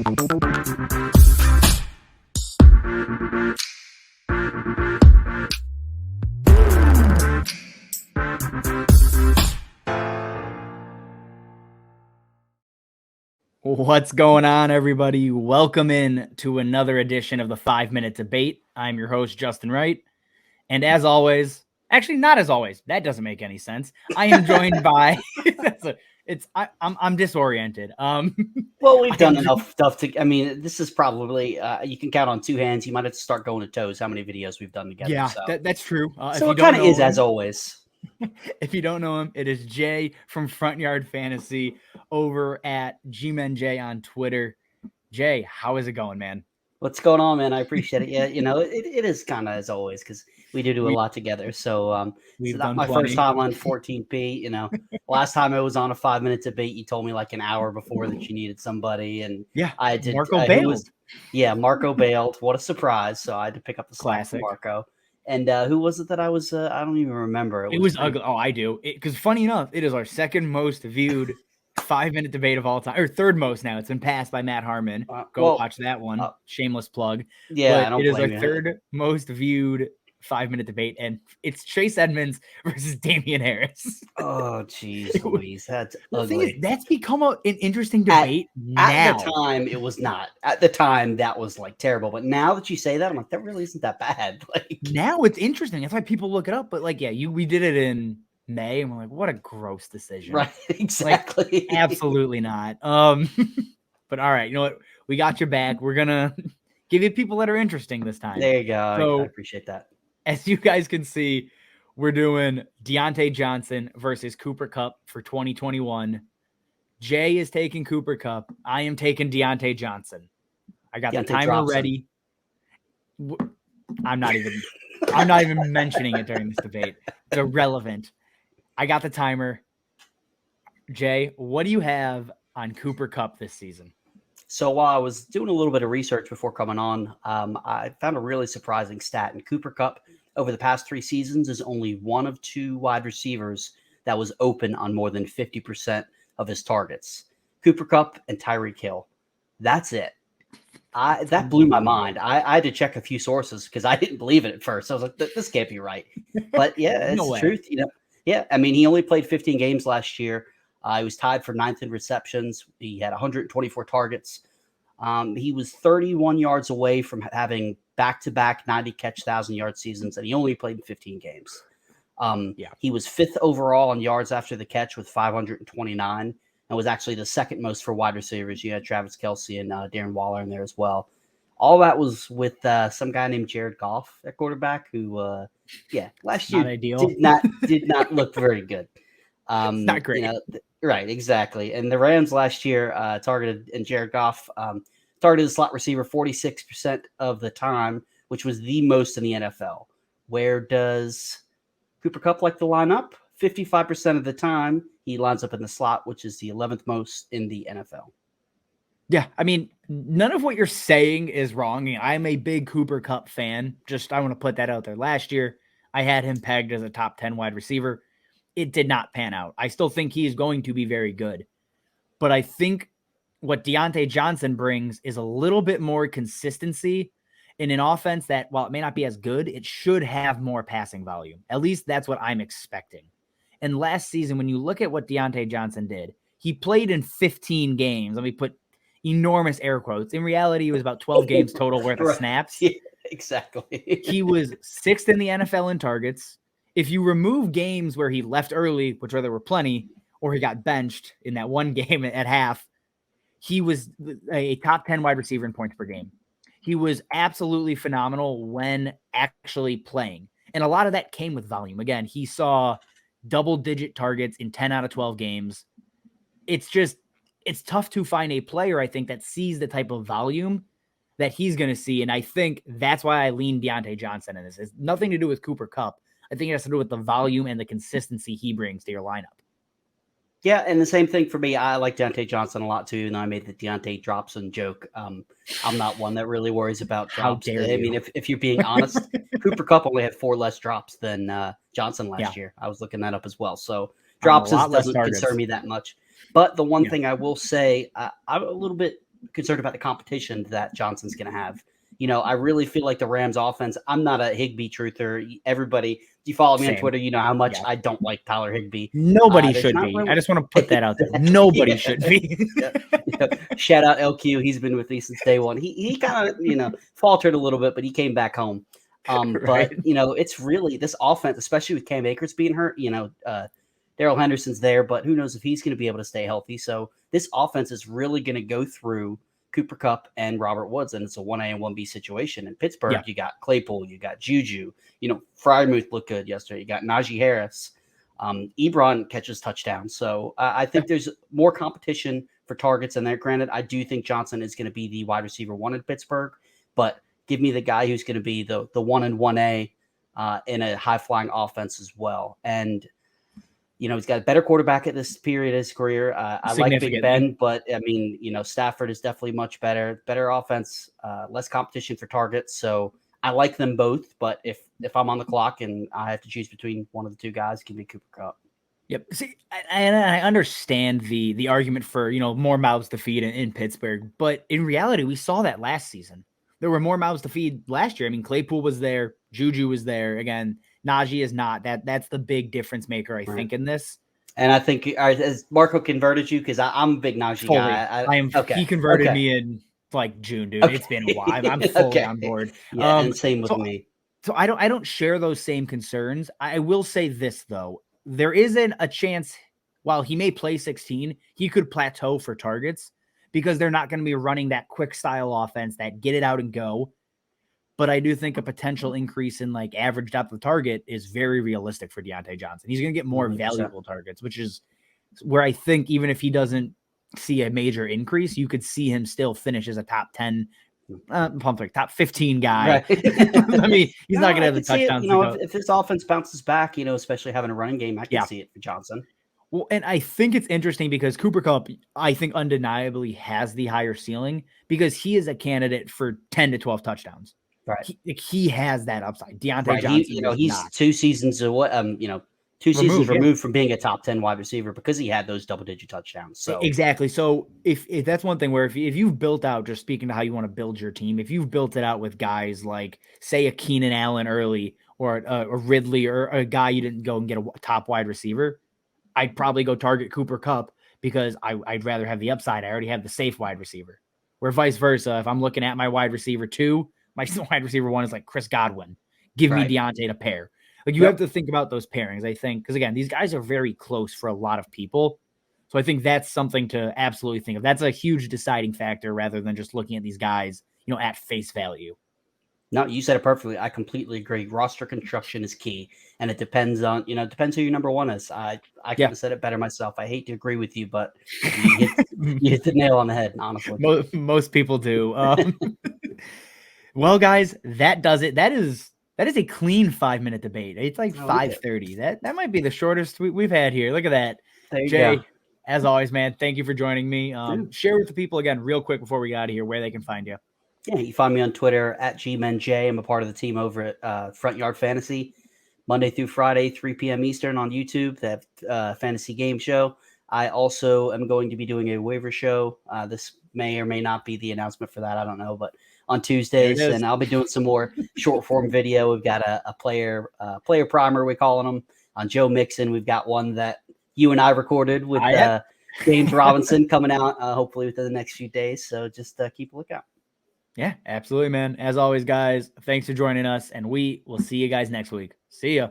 What's going on, everybody? Welcome in to another edition of the 5-Minute Debate. I'm your host, Justin Wright. And as always, actually not as always, that doesn't make any sense. I am joined by, I'm disoriented. Well, we've done enough stuff to, I mean, this is probably, you can count on two hands. You might have to start going to toes how many videos we've done together. Yeah, so that's true. So it kind of is as always. If you don't know him, it is Jay from Front Yard Fantasy over at GmenJ on Twitter. Jay, how is it going, man? What's going on, man? I appreciate it. Yeah, it is kind of as always because we do a lot together. So we've done my 20. first time on 14P. Last time I was on a 5-minute debate, you told me like an hour before that you needed somebody, and yeah, I did. Marco bailed. Marco bailed. What a surprise! So I had to pick up the slack for Marco. And who was it that I was? I don't even remember. It was ugly. Oh, I do. Because funny enough, it is our second most viewed 5-minute debate of all time, or third most now. It's been passed by Matt Harmon. Go watch that one. Shameless plug. Yeah, but it is our third most viewed 5-minute debate, and it's Chase Edmonds versus Damian Harris. Oh, jeez, Louise, that's ugly. That's become an interesting debate now. At the time, it was not. At the time, that was like terrible. But now that you say that, I'm like, that really isn't that bad. Like now, it's interesting. That's why people look it up. But like, yeah, we did it in May, and we're like, what a gross decision. Right? Exactly. Like, absolutely not. But all right, you know what? We got your back. We're gonna give you people that are interesting this time. There you go. So, I appreciate that. As you guys can see, we're doing Diontae Johnson versus Cooper Kupp for 2021. Jay is taking Cooper Kupp. I am taking Diontae Johnson. I got the timer ready. I'm not even mentioning it during this debate. It's irrelevant. I got the timer. Jay, what do you have on Cooper Kupp this season? So while I was doing a little bit of research before coming on, I found a really surprising stat. And Cooper Kupp, over the past 3 seasons, is only one of 2 wide receivers that was open on more than 50% of his targets. Cooper Kupp and Tyreek Hill. That's it. That blew my mind. I had to check a few sources because I didn't believe it at first. I was like, this can't be right. But yeah, it's the truth. Yeah, I mean, he only played 15 games last year. He was tied for 9th in receptions. He had 124 targets. He was 31 yards away from having back-to-back 90-catch, 1,000-yard seasons, and he only played 15 games. He was 5th overall in yards after the catch with 529, and was actually the second most for wide receivers. You had Travis Kelce and Darren Waller in there as well. All that was with some guy named Jared Goff at quarterback who, last year did not look very good. Not great. Right, exactly. And the Rams last year targeted, and Jared Goff targeted the slot receiver 46% of the time, which was the most in the NFL. Where does Cooper Kupp like to line up? 55% of the time, he lines up in the slot, which is the 11th most in the NFL. Yeah, I mean, none of what you're saying is wrong. I'm a big Cooper Kupp fan. I want to put that out there. Last year, I had him pegged as a top 10 wide receiver. It did not pan out. I still think he is going to be very good. But I think what Diontae Johnson brings is a little bit more consistency in an offense that, while it may not be as good, it should have more passing volume. At least that's what I'm expecting. And last season, when you look at what Diontae Johnson did, he played in 15 games. Let me put enormous air quotes. In reality, it was about 12 games total worth of snaps. Yeah, exactly. He was 6th in the NFL in targets. If you remove games where he left early, which there were plenty, or he got benched in that one game at half, he was a top 10 wide receiver in points per game. He was absolutely phenomenal when actually playing. And a lot of that came with volume. Again, he saw double-digit targets in 10 out of 12 games. It's tough to find a player, I think, that sees the type of volume that he's going to see. And I think that's why I lean Diontae Johnson in this. It's nothing to do with Cooper Kupp. I think it has to do with the volume and the consistency he brings to your lineup. Yeah, and the same thing for me. I like Diontae Johnson a lot too, and I made the Diontae Dropson joke. I'm not one that really worries about drops. How dare you? I mean, if you're being honest, Cooper Kupp only had 4 less drops than Johnson last year. I was looking that up as well. So drops doesn't concern me that much. But the one thing I will say, I'm a little bit concerned about the competition that Johnson's going to have. You know, I really feel like the Rams offense, I'm not a Higbee truther. Everybody, if you follow me on Twitter, you know how much I don't like Tyler Higbee. Nobody should be. Really... I just want to put that out there. Nobody should be. Shout out LQ. He's been with me since day one. He kind of, you know, faltered a little bit, but he came back home. But, you know, it's really this offense, especially with Cam Akers being hurt, you know, Darrell Henderson's there, but who knows if he's going to be able to stay healthy. So this offense is really going to go through Cooper Kupp and Robert Woods, and it's a 1A and 1B situation. In Pittsburgh, you got Claypool, you got Juju, you know, Freiermuth looked good yesterday. You got Najee Harris. Ebron catches touchdowns. So I think there's more competition for targets in there. Granted, I do think Johnson is going to be the wide receiver 1 in Pittsburgh, but give me the guy who's going to be the 1 and 1A in a high-flying offense as well. And you know, he's got a better quarterback at this period of his career. I like Big Ben, but I mean, you know, Stafford is definitely much better offense, less competition for targets. So I like them both, but if I'm on the clock and I have to choose between one of the two guys, give me Cooper Kupp. Yep. See, and I understand the argument for, you know, more mouths to feed in Pittsburgh, but in reality, we saw that last season. There were more mouths to feed last year. I mean, Claypool was there, Juju was there. Again, Najee is not. That's the big difference maker, I think, in this. And I think has Marco converted you, because I'm a big Najee guy. I am. Okay. He converted me in like June, dude. Okay. It's been a while. I'm fully on board. Yeah, and same with me. So I don't share those same concerns. I will say this though: there isn't a chance. While he may play 16, he could plateau for targets because they're not going to be running that quick style offense that get it out and go. But I do think a potential increase in like average depth of target is very realistic for Diontae Johnson. He's going to get more valuable targets, which is where I think even if he doesn't see a major increase, you could see him still finish as a top 10, top 15 guy. Right. I mean, he's not going to have the touchdowns. You know, if this offense bounces back, you know, especially having a running game, I can see it for Johnson. Well, and I think it's interesting because Cooper Kupp, I think undeniably has the higher ceiling because he is a candidate for 10 to 12 touchdowns. Right. He has that upside. Diontae Johnson, he's not. 2 seasons away, seasons removed from being a top 10 wide receiver because he had those double-digit touchdowns. So exactly. So if that's one thing where if you've built out, just speaking to how you want to build your team, if you've built it out with guys like, say, a Keenan Allen early or a Ridley or a guy you didn't go and get a top wide receiver, I'd probably go target Cooper Kupp because I'd rather have the upside. I already have the safe wide receiver. Where vice versa, if I'm looking at my wide receiver 2, my wide receiver 1 is like Chris Godwin. Give me Diontae to pair. Like you have to think about those pairings, I think, because again, these guys are very close for a lot of people. So I think that's something to absolutely think of. That's a huge deciding factor rather than just looking at these guys, you know, at face value. No, you said it perfectly. I completely agree. Roster construction is key, and it depends on, you know, it depends who your number 1 is. I could have said it better myself. I hate to agree with you, but you hit the nail on the head, honestly. Most people do. Well, guys, that does it. That is a clean 5-minute debate. It's like 5:30. That might be the shortest we've had here. Look at that. Jay, as always, man, thank you for joining me. Share with the people again, real quick before we get out of here, where they can find you. Yeah, you find me on Twitter at GMenJ. I'm a part of the team over at Front Yard Fantasy, Monday through Friday, 3 p.m. Eastern on YouTube. They have fantasy game show. I also am going to be doing a waiver show. This may or may not be the announcement for that. I don't know, but on Tuesdays, and I'll be doing some more short form video. We've got a player primer, we're calling them, on Joe Mixon. We've got one that you and I recorded with James Robinson coming out hopefully within the next few days. So just keep a lookout. Yeah, absolutely, man. As always, guys, thanks for joining us, and we will see you guys next week. See ya.